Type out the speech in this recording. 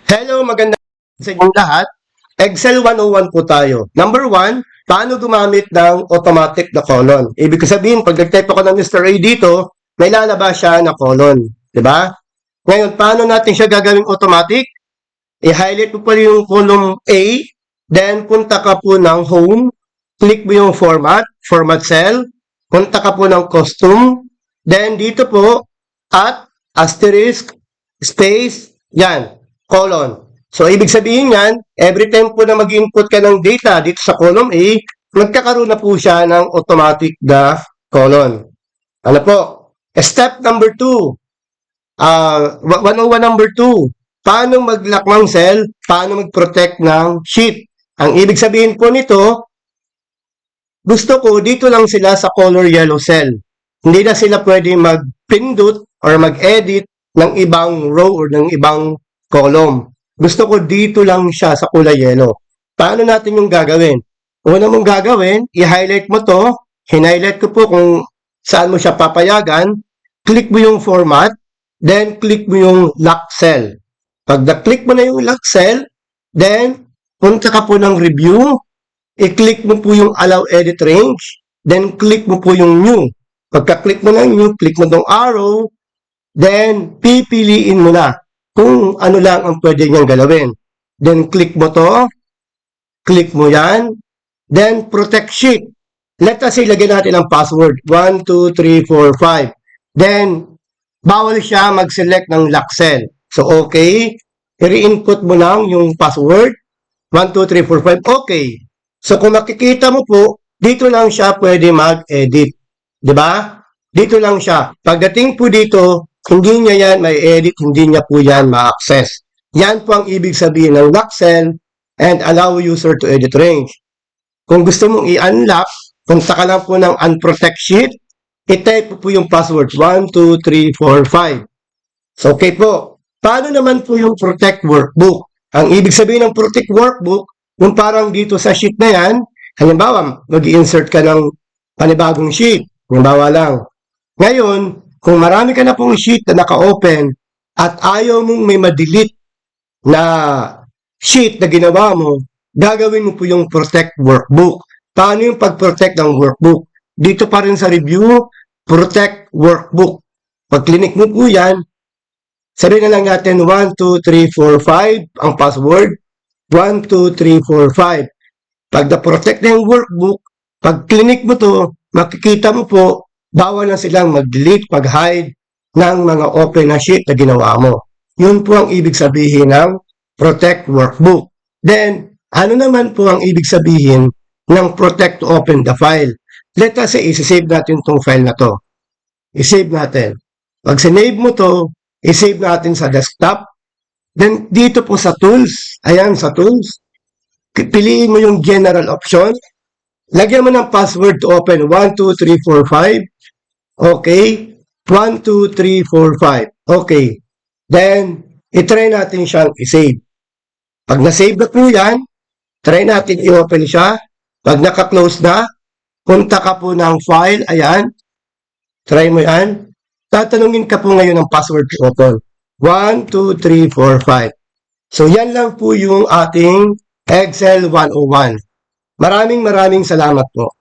Hello, magandang sa inyong lahat. Excel 101 po tayo. Number 1, paano gumamit ng automatic na colon? Ibig sabihin, pag nag-type ako ng Mr. A dito, may lalabas siya na colon. Diba? Ngayon, paano natin siya gagawing automatic? I-highlight mo pa yung column A, then punta ka po ng home, click mo yung format cell, punta ka po ng costume, then dito po, at asterisk, space, yan, colon. So, ibig sabihin yan, every time po na mag-input ka ng data dito sa column A, magkakaroon na po siya ng automatic the colon. Ano po? Step number 2. 101 number 2. Paano mag-lock ng cell? Paano mag-protect ng sheet? Ang ibig sabihin po nito, gusto ko dito lang sila sa color yellow cell. Hindi na sila pwede mag-pindot or mag-edit ng ibang row or ng ibang column. Gusto ko dito lang siya sa kulay yellow. Paano natin yung gagawin? Una mong gagawin, i-highlight mo to. Hinighlight ko po kung saan mo siya papayagan. Click mo yung format. Then, click mo yung lock cell. Pag na-click mo na yung lock cell, then, punta ka po ng review. I-click mo po yung allow edit range. Then, click mo po yung new. Pagka-click mo ng new, click mo tong arrow. Then, pipiliin mo na kung ano lang ang pwede niyang galawin. Then, click mo to. Click mo yan. Then, protect sheet. Let us say, lagyan natin ang password. 1, 2, 3, 4, 5. Then, bawal siya mag-select ng lock cell. So, okay. I-re-input mo lang yung password. 1, 2, 3, 4, 5. Okay. So, kung makikita mo po, dito lang siya pwede mag-edit. Diba? Dito lang siya. Pagdating po dito, hindi niya yan may edit, hindi niya po yan ma-access. Yan po ang ibig sabihin ng lock cell and allow user to edit range. Kung gusto mong i-unlock, punta ka lang po ng unprotect sheet, i-type po yung password 1, 2, 3, 4, 5. So, okay po. Paano naman po yung protect workbook? Ang ibig sabihin ng protect workbook, yung parang dito sa sheet na yan, halimbawa, mag-i-insert ka ng panibagong sheet. Halimbawa lang. Ngayon, kung marami ka na pong sheet na naka-open at ayaw mong may ma-delete na sheet na ginawa mo, gagawin mo po yung protect workbook. Paano yung pag-protect ng workbook? Dito pa rin sa review, protect workbook. Pag clinic mo po yan, sabihin na lang natin 1, 2, 3, 4, 5 ang password. 1, 2, 3, 4, 5. Pag na-protect na yung workbook, pag clinic mo to, makikita mo po, bawal na silang mag-delete, mag-hide ng mga open na sheet na ginawa mo. Yun po ang ibig sabihin ng protect workbook. Then, ano naman po ang ibig sabihin ng protect to open the file? Let us say, isi-save natin itong file na to. I-save natin. Pag sinave mo to, i-save natin sa desktop. Then, dito po sa tools, ayan sa tools, piliin mo yung general option. Lagyan mo ng password to open 1, 2, 3, 4, 5. Okay. 1, 2, 3, 4, 5. Okay. Then, itry natin siyang i-save. Pag na-save na po yan, try natin i-open siya. Pag naka-close na, punta ka po ng file. Ayan. Try mo yan. Tatanungin ka po ngayon ng password to open. 1, 2, 3, 4, 5. So, yan lang po yung ating Excel 101. Maraming salamat po.